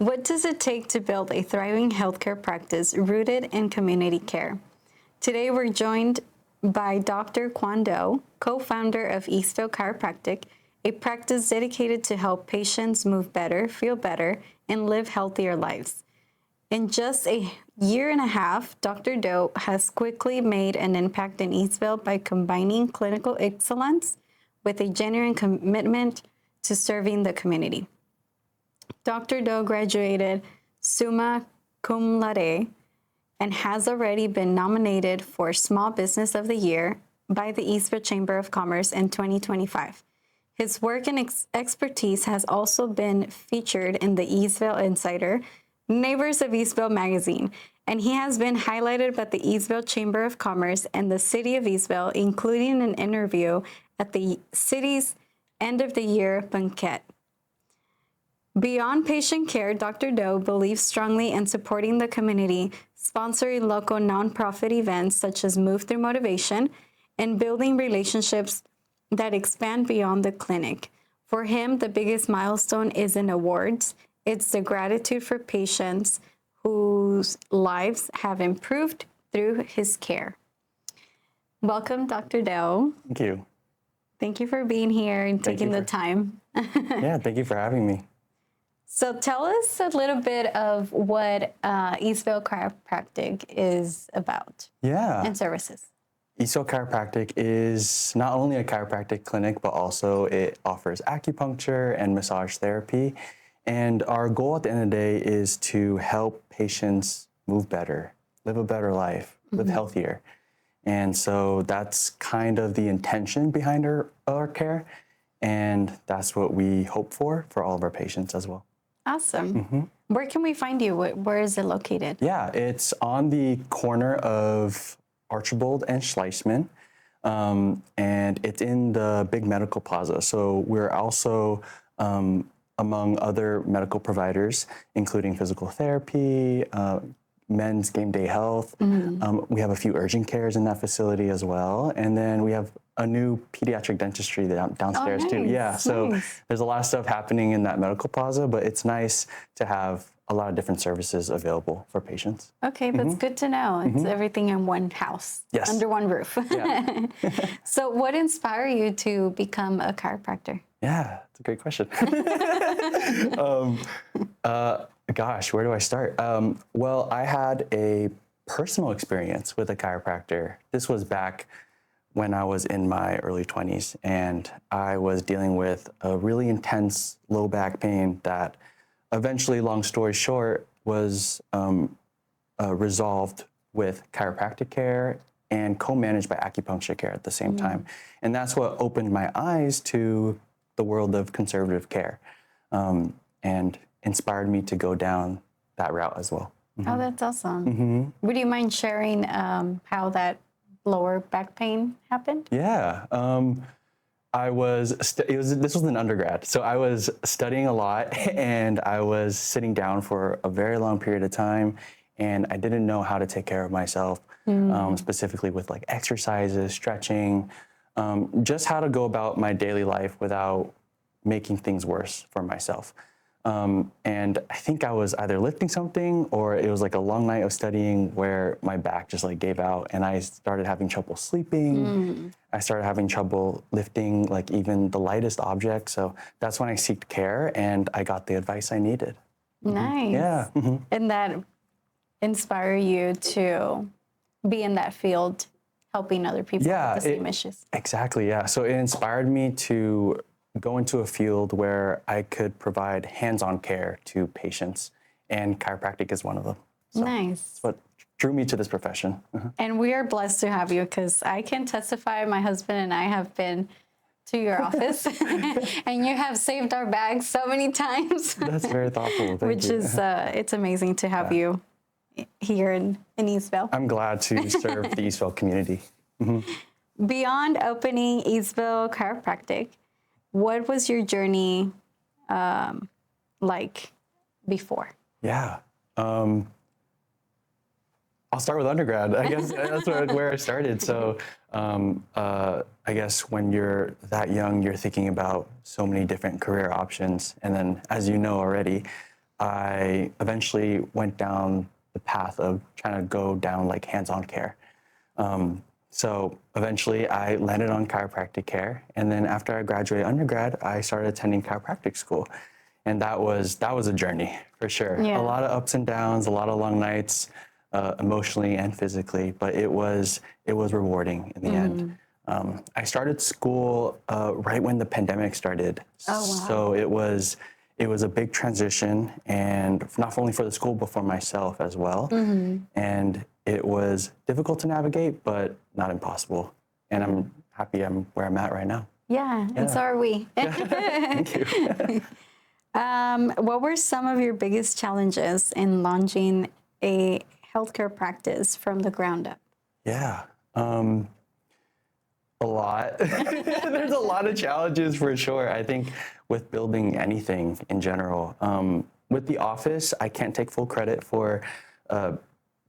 What does it take to build a thriving healthcare practice rooted in community care? Today, we're joined by Dr. Quang, co-founder of Eastvale Chiropractic, a practice dedicated to help patients move better, feel better, and live healthier lives. In just a year and a half, Dr. Doe has quickly made an impact in Eastvale by combining clinical excellence with a genuine commitment to serving the community. Dr. Doe graduated summa cum laude and has already been nominated for Small Business of the Year by the Eastvale Chamber of Commerce in 2025. His work and expertise has also been featured in the Eastvale Insider, Neighbors of Eastvale magazine, and he has been highlighted by the Eastvale Chamber of Commerce and the City of Eastvale, including an interview at the city's end of the year banquet. Beyond patient care, Dr. Doe believes strongly in supporting the community, sponsoring local nonprofit events such as Move Through Motivation, and building relationships that expand beyond the clinic. For him, the biggest milestone isn't awards, it's the gratitude for patients whose lives have improved through his care. Welcome, Dr. Doe. Thank you. Thank you for being here and taking the time. Yeah, thank you for having me. So tell us a little bit of what Eastvale Chiropractic is about. Yeah. And services. Eastvale Chiropractic is not only a chiropractic clinic, but also it offers acupuncture and massage therapy. And our goal at the end of the day is to help patients move better, live a better life, live healthier. And so that's kind of the intention behind our care. And that's what we hope for all of our patients as well. Awesome. Where can we find you? Where is it located? Yeah, it's on the corner of Archibald and Schleichman, and it's in the big medical plaza. So we're also among other medical providers, including physical therapy, men's game day health. We have a few urgent cares in that facility as well. And then we have a new pediatric dentistry downstairs too. Yeah, so there's a lot of stuff happening in that medical plaza, but it's nice to have a lot of different services available for patients. Okay, that's good to know. It's everything in one house, under one roof. Yeah. So what inspired you to become a chiropractor? Yeah, that's a great question. Gosh, where do I start? Well, I had a personal experience with a chiropractor. This was back when I was in my early 20s, and I was dealing with a really intense low back pain that eventually, long story short, was resolved with chiropractic care and co-managed by acupuncture care at the same time. And that's what opened my eyes to the world of conservative care and inspired me to go down that route as well. Oh, that's awesome. Would you mind sharing how that lower back pain happened? Yeah. This was an undergrad. So I was studying a lot and I was sitting down for a very long period of time, and I didn't know how to take care of myself, specifically with like exercises, stretching, just how to go about my daily life without making things worse for myself. And I think I was either lifting something or it was like a long night of studying where my back just like gave out and I started having trouble sleeping. I started having trouble lifting like even the lightest object. So that's when I sought care and I got the advice I needed. Nice. Yeah. And that inspired you to be in that field, helping other people with the same issues. Exactly, yeah. So it inspired me to go into a field where I could provide hands-on care to patients, and chiropractic is one of them. So nice. That's what drew me to this profession. And we are blessed to have you because I can testify, my husband and I have been to your office and you have saved our bags so many times. That's very thoughtful, thank you. It's amazing to have you here in Eastvale. I'm glad to serve the Eastvale community. Beyond opening Eastvale Chiropractic, what was your journey like before? Yeah. I'll start with undergrad. I guess that's where I started. So I guess when you're that young, you're thinking about so many different career options. And then, as you know already, I eventually went down the path of trying to go down like hands-on care. So eventually I landed on chiropractic care. And then after I graduated undergrad, I started attending chiropractic school. And that was a journey for sure. Yeah. A lot of ups and downs, a lot of long nights, emotionally and physically, but it was rewarding in the end. I started school right when the pandemic started. Oh, wow. So it was a big transition, and not only for the school, but for myself as well. And it was difficult to navigate, but not impossible. And I'm happy I'm where I'm at right now. Yeah, and so are we. Thank you. What were some of your biggest challenges in launching a healthcare practice from the ground up? Yeah. A lot. There's a lot of challenges for sure. I think with building anything in general. With the office, I can't take full credit for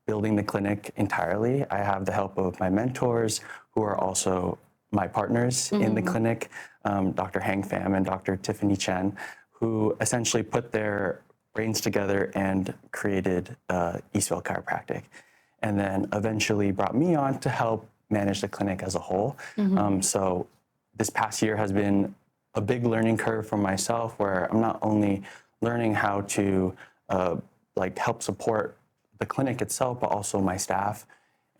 building the clinic entirely. I have the help of my mentors who are also my partners in the clinic, Dr. Hang Pham and Dr. Tiffany Chen, who essentially put their brains together and created Eastvale Chiropractic, and then eventually brought me on to help manage the clinic as a whole. So this past year has been a big learning curve for myself, where I'm not only learning how to like help support the clinic itself, but also my staff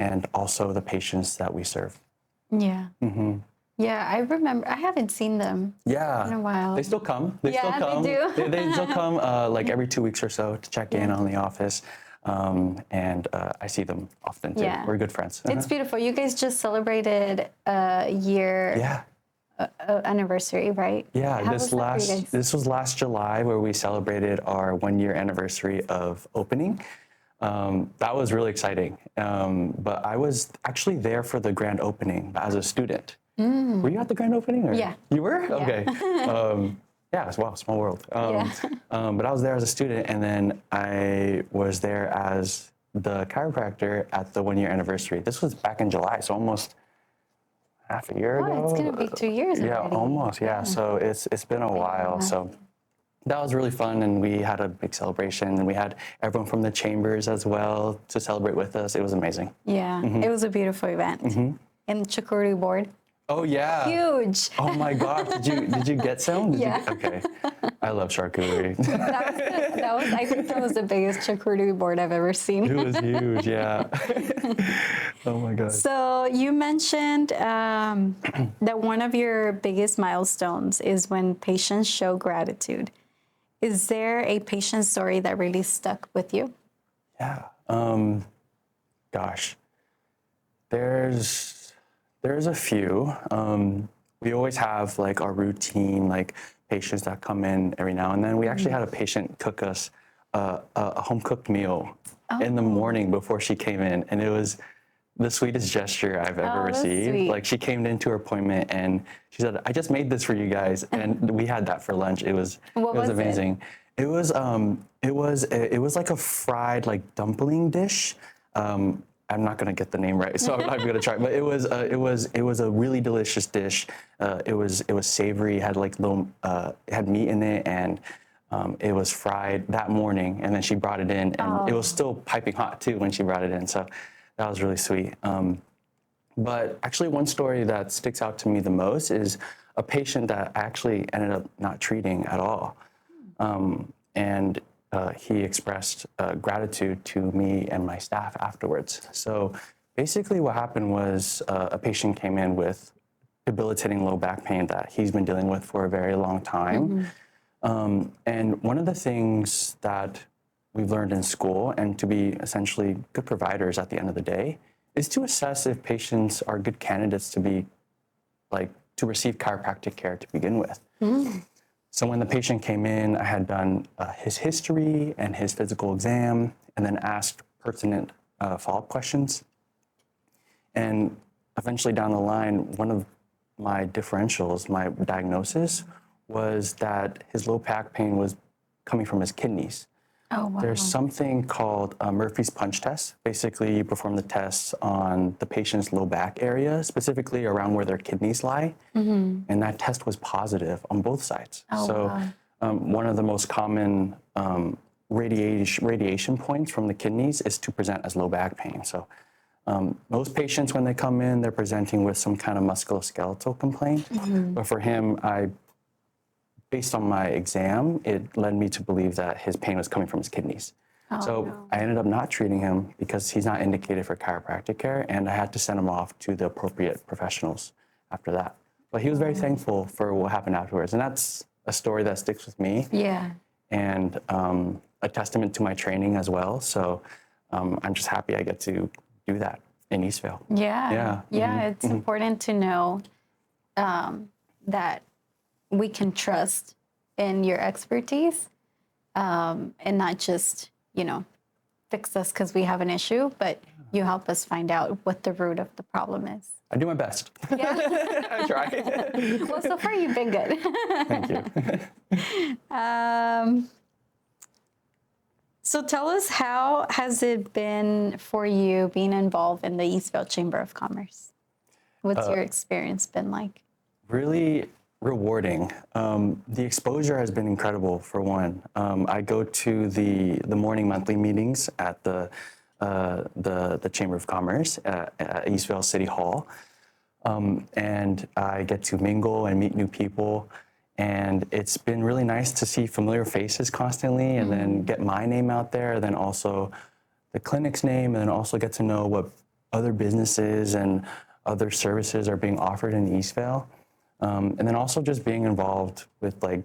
and also the patients that we serve. Yeah. Yeah, I remember. I haven't seen them in a while. They still come. They Yeah, still come. they do. They still come like every 2 weeks or so to check in on the office. And I see them often too. Yeah. We're good friends. It's beautiful. You guys just celebrated a year anniversary, right? Yeah, How was that for you guys? this was last July where we celebrated our 1-year anniversary of opening. That was really exciting. But I was actually there for the grand opening as a student. Were you at the grand opening? Or? Yeah. You were? Okay. Yeah, wow, small world. But I was there as a student, and then I was there as the chiropractor at the 1-year anniversary. This was back in July, so almost half a year ago. It's going to be 2 years Yeah, already. almost. Yeah. So it's been a while. So that was really fun, and we had a big celebration, and we had everyone from the chambers as well to celebrate with us. It was amazing. Yeah, it was a beautiful event. And charcuterie board. Oh yeah. Huge. Oh my God. Did you get some? Yeah. Okay. I love charcuterie. I think that was the biggest charcuterie board I've ever seen. It was huge. Yeah. Oh my God. So you mentioned that one of your biggest milestones is when patients show gratitude. Is there a patient story that really stuck with you? Yeah. Gosh. There's a few. We always have like our routine, like patients that come in every now and then. We actually had a patient cook us a home cooked meal in the morning before she came in, and it was the sweetest gesture I've ever received. Sweet. Like she came into her appointment and she said, "I just made this for you guys," and we had that for lunch. It was amazing. It was like a fried like dumpling dish. I'm not gonna get the name right, so I'm not gonna try. But it was a really delicious dish. It was savory. It had like little it had meat in it, and it was fried that morning. And then she brought it in, and it was still piping hot too when she brought it in. So that was really sweet. But actually, one story that sticks out to me the most is a patient that I actually ended up not treating at all, and he expressed gratitude to me and my staff afterwards. So basically what happened was a patient came in with debilitating low back pain that he's been dealing with for a very long time. And one of the things that we've learned in school, and to be essentially good providers at the end of the day, is to assess if patients are good candidates to be to receive chiropractic care to begin with. So when the patient came in, I had done his history and his physical exam, and then asked pertinent follow-up questions. And eventually down the line, one of my differentials, my diagnosis, was that his low back pain was coming from his kidneys. Oh, wow. There's something called Murphy's punch test. Basically, you perform the tests on the patient's low back area, specifically around where their kidneys lie. And that test was positive on both sides. Oh, so wow. one of the most common radiation points from the kidneys is to present as low back pain. So most patients, when they come in, they're presenting with some kind of musculoskeletal complaint. But for him, based on my exam, it led me to believe that his pain was coming from his kidneys. So I ended up not treating him because he's not indicated for chiropractic care, and I had to send him off to the appropriate professionals after that. But he was very thankful for what happened afterwards, and that's a story that sticks with me. Yeah. And a testament to my training as well. So I'm just happy I get to do that in Eastvale. Yeah. It's important to know that we can trust in your expertise and not just, fix us because we have an issue, but you help us find out what the root of the problem is. I do my best. Yeah. I try. Well, so far you've been good. Thank you. So tell us, how has it been for you being involved in the Eastvale Chamber of Commerce? What's your experience been like? Really rewarding. The exposure has been incredible, for one. I go to the morning monthly meetings at the Chamber of Commerce at Eastvale City Hall. And I get to mingle and meet new people. And it's been really nice to see familiar faces constantly and then get my name out there, then also the clinic's name, and then also get to know what other businesses and other services are being offered in Eastvale. And then also just being involved with like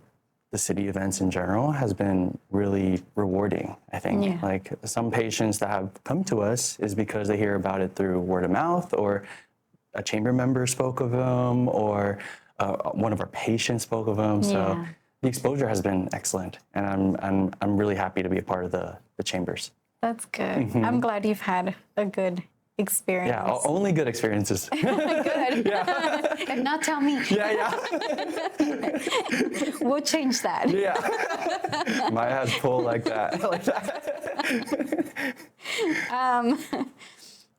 the city events in general has been really rewarding, I think. Yeah. Like some patients that have come to us is because they hear about it through word of mouth, or a chamber member spoke of them, or one of our patients spoke of them. So the exposure has been excellent, and I'm really happy to be a part of the chambers. That's good. I'm glad you've had a good experience. Yeah, only good experiences. Good. Yeah. If not, tell me. Yeah. We'll change that. Yeah. Maya has pull like that.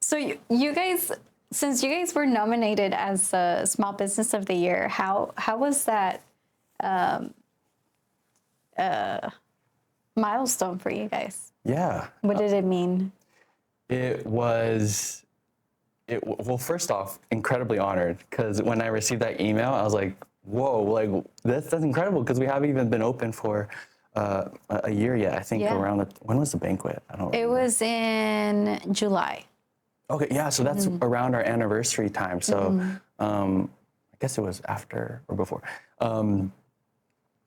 So you guys, since you guys were nominated as a Small Business of the Year, how was that milestone for you guys? Yeah. What did it mean? Well, first off, incredibly honored, because when I received that email, I was like, whoa, like that's incredible, because we haven't even been open for a year yet. I think around when was the banquet? I don't remember. It was in July. Okay, yeah, so that's around our anniversary time. So I guess it was after or before.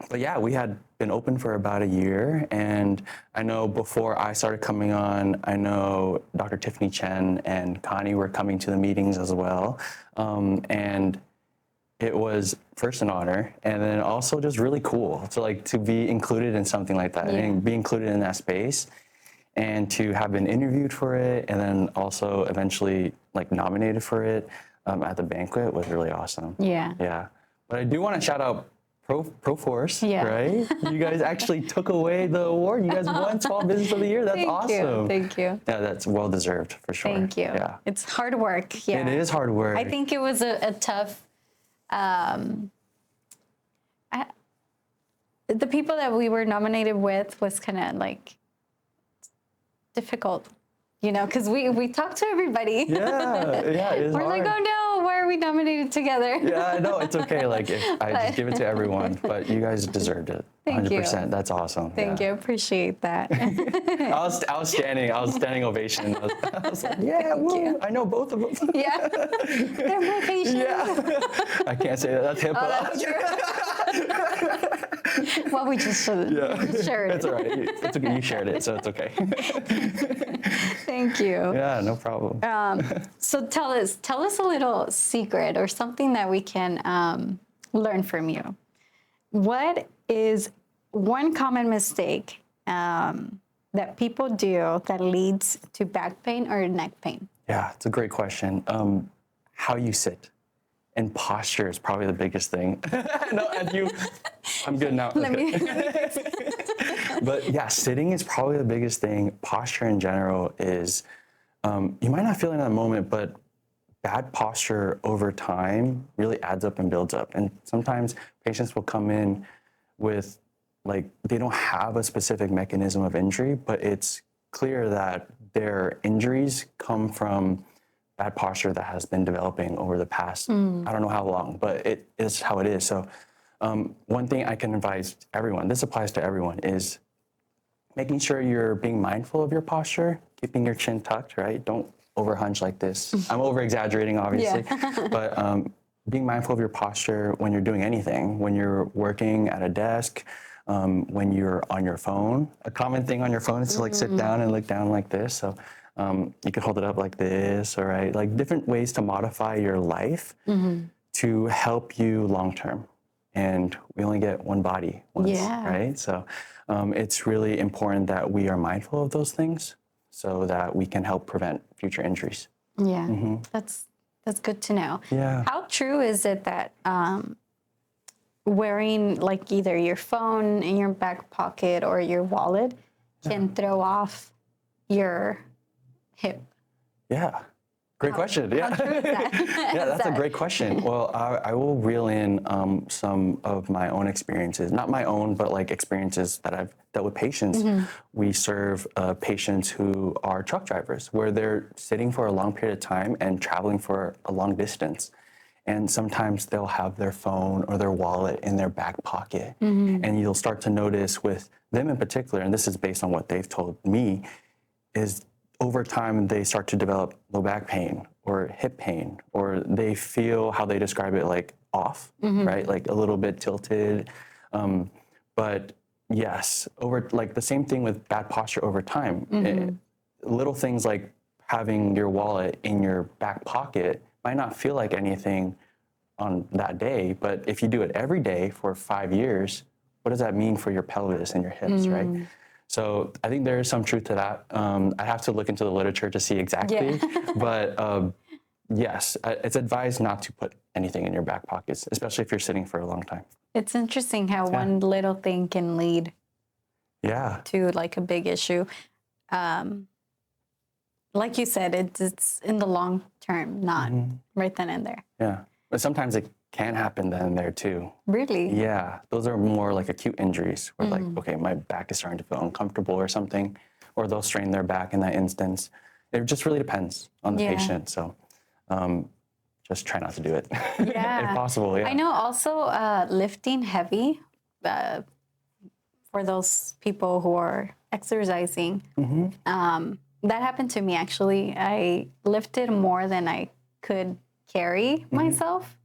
But yeah, we had been open for about a year, and I know before I started coming on, I know Dr. Tiffany Chen and Connie were coming to the meetings as well. And it was first an honor, and then also just really cool to be included in something like that, and be included in that space, and to have been interviewed for it, and then also eventually like nominated for it at the banquet was really awesome. Yeah. But I do want to shout out Proforce, right? You guys actually took away the award. You guys won Small Business of the Year. That's awesome. Thank you. Yeah, that's well deserved for sure. Thank you. Yeah. It's hard work. Yeah. It is hard work. I think it was a tough. The people that we were nominated with was kind of like difficult, because we talked to everybody. Yeah, it is We're hard. like, oh no, why are we nominated together? Yeah, no, it's okay. Like, I just give it to everyone, but you guys deserved it. Thank 100%. you. That's awesome. Thank you. Appreciate that. I was standing ovation. I was like, yeah, woo, I know both of them. Yeah. They're my patients. Yeah. I can't say that. That's HIPAA. Oh, that's true. Well, we just shared it. It's all right. It's okay. You shared it, so it's okay. Thank you. Yeah, no problem. So tell us a little secret or something that we can learn from you. What is one common mistake that people do that leads to back pain or neck pain? Yeah, it's a great question. How you sit and posture is probably the biggest thing. No, and I'm good now. But yeah, sitting is probably the biggest thing. Posture in general is, you might not feel it in that moment, but bad posture over time really adds up and builds up. And sometimes patients will come in with like they don't have a specific mechanism of injury, but it's clear that their injuries come from bad posture that has been developing over the past, I don't know how long, but it is how it is. So one thing I can advise everyone, this applies to everyone, is making sure you're being mindful of your posture, keeping your chin tucked, right? Don't overhunch like this. I'm over exaggerating, obviously, but being mindful of your posture when you're doing anything, when you're working at a desk, when you're on your phone. A common thing on your phone is to like sit down and look down like this. So you can hold it up like this, all right? Like different ways to modify your life to help you long term. And we only get one body once, right? So it's really important that we are mindful of those things so that we can help prevent future injuries. Yeah, that's good to know. Yeah. How true is it that wearing like either your phone in your back pocket or your wallet can throw off your hip? Yeah. Great question. Yeah. How true is that? Yeah, that's a great question. Well, I will reel in some of my own experiences, not my own, but like experiences that I've dealt with patients. We serve patients who are truck drivers, where they're sitting for a long period of time and traveling for a long distance. And sometimes they'll have their phone or their wallet in their back pocket. And you'll start to notice with them in particular, and this is based on what they've told me, is over time, they start to develop low back pain or hip pain, or they feel how they describe it like off, right? Like a little bit tilted. But yes, over like the same thing with bad posture over time. Little things like having your wallet in your back pocket might not feel like anything on that day, but if you do it every day for 5 years, what does that mean for your pelvis and your hips, right? So I think there is some truth to that. I have to look into the literature to see exactly, but yes, it's advised not to put anything in your back pockets, especially if you're sitting for a long time. It's interesting how one little thing can lead to like a big issue. Like you said, it's in the long term, not right then and there. Yeah, but sometimes it can happen then and there too. Really? Yeah, those are more like acute injuries where like, okay, my back is starting to feel uncomfortable or something, or they'll strain their back in that instance. It just really depends on the patient. So just try not to do it if possible. Yeah. I know also lifting heavy for those people who are exercising. That happened to me actually. I lifted more than I could carry myself.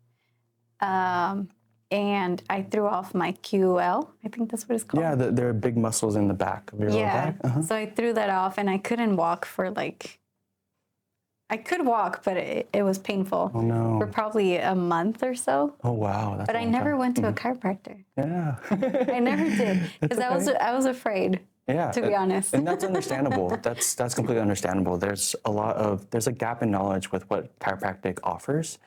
And I threw off my QL. I think that's what it's called. Yeah, there are big muscles in the back of your lower back. So I threw that off and I couldn't walk for like, I could walk, but it was painful. Oh no. For probably a month or so. Oh wow. That's but I never went to a chiropractor. Yeah. I never did because I was afraid. Yeah, to be honest. And that's understandable. That's completely understandable. There's a gap in knowledge with what chiropractic offers,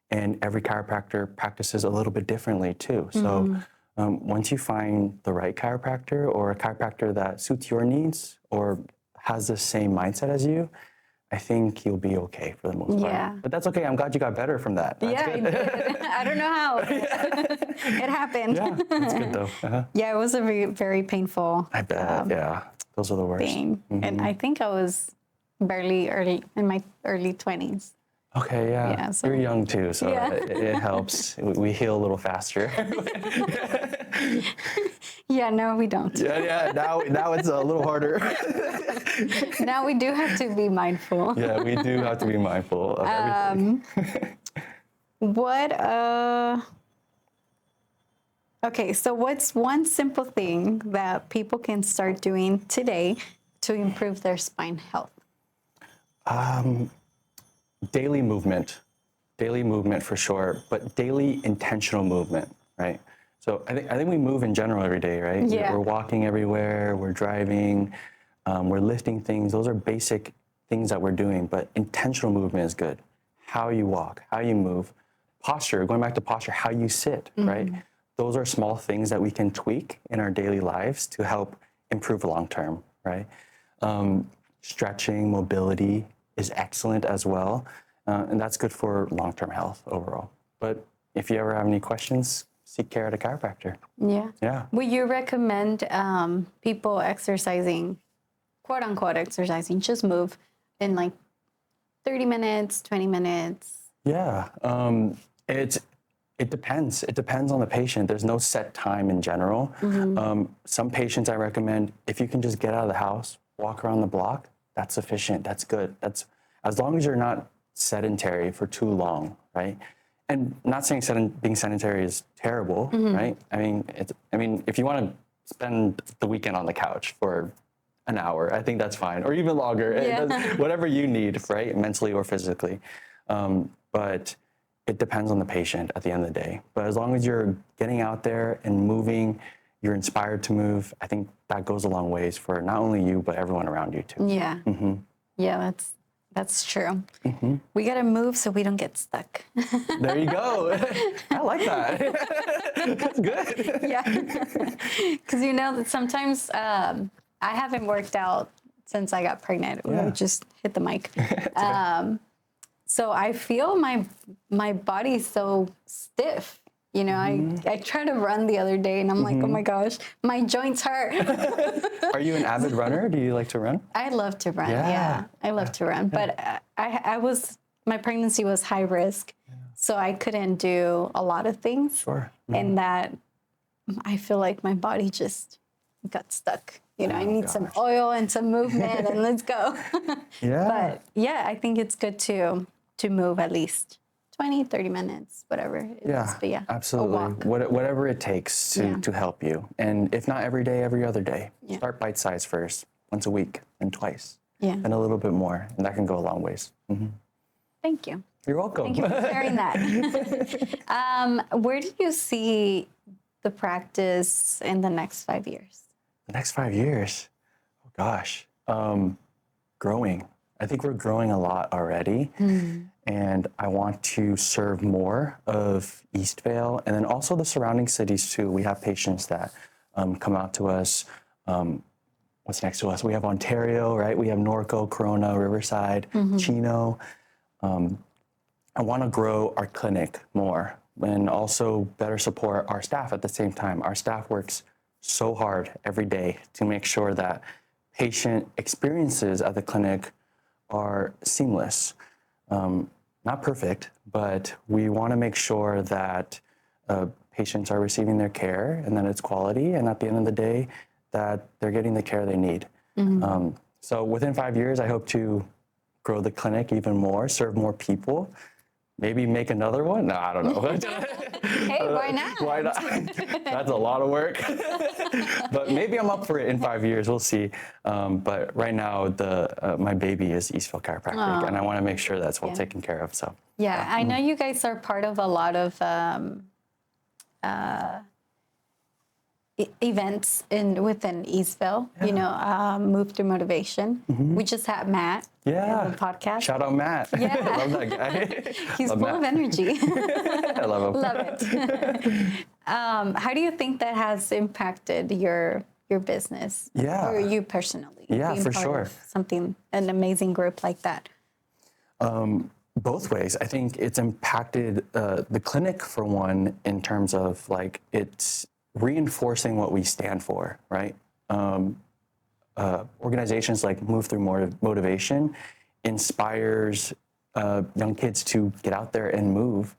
and every chiropractor practices a little bit differently too. So once you find the right chiropractor or a chiropractor that suits your needs or has the same mindset as you, I think you'll be okay for the most part. Yeah. But that's okay. I'm glad you got better from that. That's good. I did. I don't know how. It happened. Yeah, that's good though. Yeah, it was a very, very painful. I bet. Yeah, those are the worst. Thing. And I think I was in my early 20s. Okay, yeah. So, you're young too, so it helps. We heal a little faster. Yeah, no, we don't. Yeah. Now it's a little harder. Now we do have to be mindful. Yeah, we do have to be mindful of everything. Okay, so what's one simple thing that people can start doing today to improve their spine health? Daily movement for sure, but daily intentional movement, right? So I think we move in general every day, right? Yeah. We're walking everywhere, we're driving, we're lifting things. Those are basic things that we're doing, but intentional movement is good. How you walk, how you move, posture, going back to posture, how you sit, right? Those are small things that we can tweak in our daily lives to help improve long term, right? Stretching, mobility is excellent as well. And that's good for long-term health overall. But if you ever have any questions, seek care at a chiropractor. Yeah. Yeah. Would you recommend people exercising, quote unquote exercising, just move in like 30 minutes, 20 minutes? Yeah. It depends. It depends on the patient. There's no set time in general. Some patients I recommend, if you can just get out of the house, walk around the block, that's sufficient. That's good. That's as long as you're not sedentary for too long, right? And not saying being sedentary is terrible, right? I mean, if you want to spend the weekend on the couch for an hour, I think that's fine, or even longer. Yeah. Whatever you need, right, mentally or physically. But it depends on the patient at the end of the day. But as long as you're getting out there and moving, you're inspired to move, I think that goes a long ways for not only you, but everyone around you too. Yeah. Yeah, that's true. We got to move so we don't get stuck. There you go. I like that. That's good. Yeah. Because that sometimes I haven't worked out since I got pregnant. Yeah. We just hit the mic. So I feel my body's so stiff. I tried to run the other day and I'm like, oh my gosh, my joints hurt. Are you an avid runner? Do you like to run? I love to run. Yeah, I love to run. But my pregnancy was high risk. So I couldn't do a lot of things. Sure. And that I feel like my body just got stuck. I need some oil and some movement and let's go. Yeah. But yeah, I think it's good to move at least 20, 30 minutes, whatever it is. But yeah, absolutely. Whatever it takes to help you. And if not every day, every other day. Yeah. Start bite-sized first, once a week, and twice. Yeah. And a little bit more. And that can go a long ways. Thank you. You're welcome. Thank you for sharing that. Where do you see the practice in the next 5 years? The next 5 years? Oh, gosh. Growing. I think we're growing a lot already. And I want to serve more of Eastvale and then also the surrounding cities too. We have patients that come out to us. What's next to us? We have Ontario, right? We have Norco, Corona, Riverside, Chino. I want to grow our clinic more and also better support our staff at the same time. Our staff works so hard every day to make sure that patient experiences at the clinic are seamless. Not perfect, but we want to make sure that patients are receiving their care and that it's quality, and at the end of the day, that they're getting the care they need. So within 5 years, I hope to grow the clinic even more, serve more people, maybe make another one. No, I don't know. Hey, why not? Why not? That's a lot of work. But maybe I'm up for it in 5 years. We'll see. But right now, my baby is Eastvale Chiropractic, and I want to make sure that's well taken care of. So yeah, I know you guys are part of a lot of events within Eastvale. Move through motivation. We just had Matt. Yeah. On the podcast. Shout out Matt. Yeah. I love that guy. He's full of energy. I love him. Love it. How do you think that has impacted your business? Yeah. Or you personally? Yeah, being for part sure. of an amazing group like that. Both ways. I think it's impacted the clinic for one in terms of like it's reinforcing what we stand for, right? Organizations like Move Through Motivation inspires young kids to get out there and move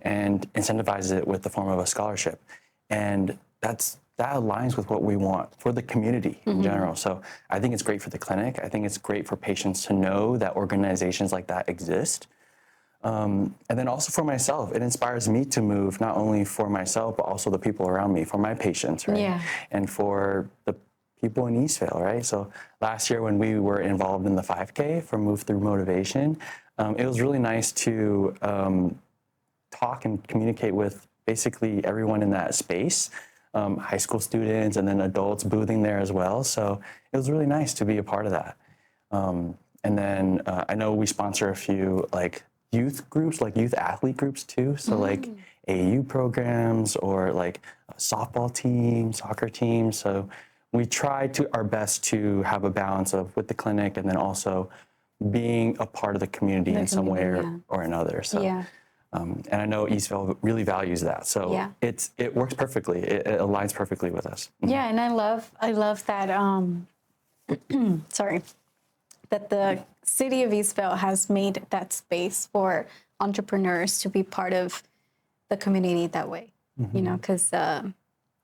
and incentivizes it with the form of a scholarship. And that aligns with what we want for the community in general. So I think it's great for the clinic. I think it's great for patients to know that organizations like that exist. And then also for myself, it inspires me to move not only for myself, but also the people around me, for my patients, right? Yeah. And for the people in Eastvale, right? So last year when we were involved in the 5K for Move Through Motivation, it was really nice to talk and communicate with basically everyone in that space, high school students and then adults boothing there as well. So it was really nice to be a part of that. And then I know we sponsor a few like youth groups, like youth athlete groups too. So like AAU programs or like softball teams, soccer teams. So we try our best to have a balance of with the clinic and then also being a part of the community in some way or another. So And I know Eastvale really values that. So Yeah. it works perfectly. It aligns perfectly with us. Yeah, and I love that. Sorry, that the city of Eastvale has made that space for entrepreneurs to be part of the community that way. You know, because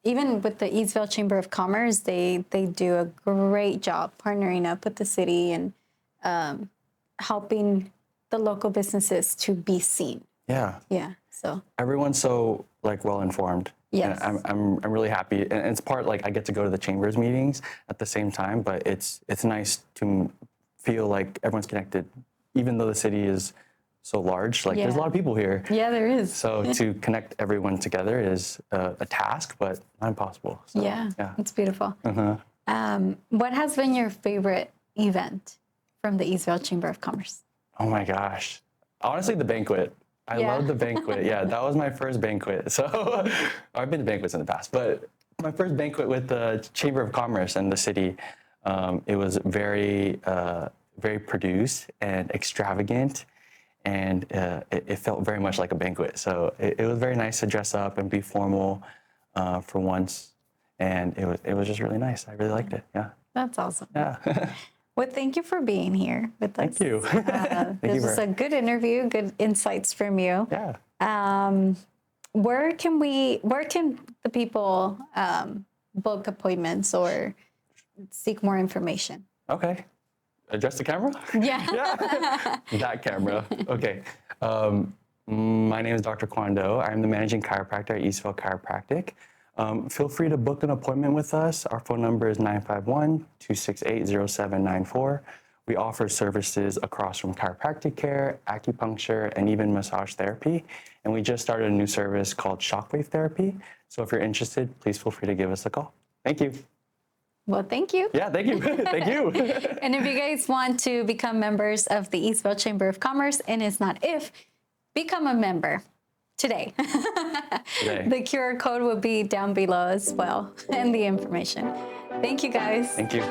even with the Eastvale Chamber of Commerce, they do a great job partnering up with the city and helping the local businesses to be seen. Yeah. Yeah. So Everyone's so like well informed. Yes. And I'm really happy. And it's part like I get to go to the chambers meetings at the same time, but it's nice to feel like everyone's connected, even though the city is so large. Like there's a lot of people here. yeah, there is. So to connect everyone together is a task, but not impossible. So, Yeah, it's beautiful. What has been your favorite event from the Eastvale Chamber of Commerce? Oh my gosh. Honestly, the banquet. I love the banquet. Yeah, that was my first banquet. So I've been to banquets in the past, but my first banquet with the Chamber of Commerce and the city, it was very, very produced and extravagant. And it felt very much like a banquet. So it was very nice to dress up and be formal for once. And it was just really nice. I really liked it. Yeah. That's awesome. Yeah. Well, thank you for being here with us. Thank you. This was a good interview, good insights from you. Yeah. Where can the people book appointments or seek more information? Okay. Address the camera? Yeah. That camera. Okay. My name is Dr. Quang. I'm the managing chiropractor at Eastvale Chiropractic. Feel free to book an appointment with us. Our phone number is 951-268-0794. We offer services across from chiropractic care, acupuncture, and even massage therapy. And we just started a new service called shockwave therapy. So if you're interested, please feel free to give us a call. Thank you. Well, thank you. Yeah, thank you. Thank you. And if you guys want to become members of the Eastvale Chamber of Commerce, and it's not if, become a member today. The QR code will be down below as well, and the information. Thank you, guys. Thank you.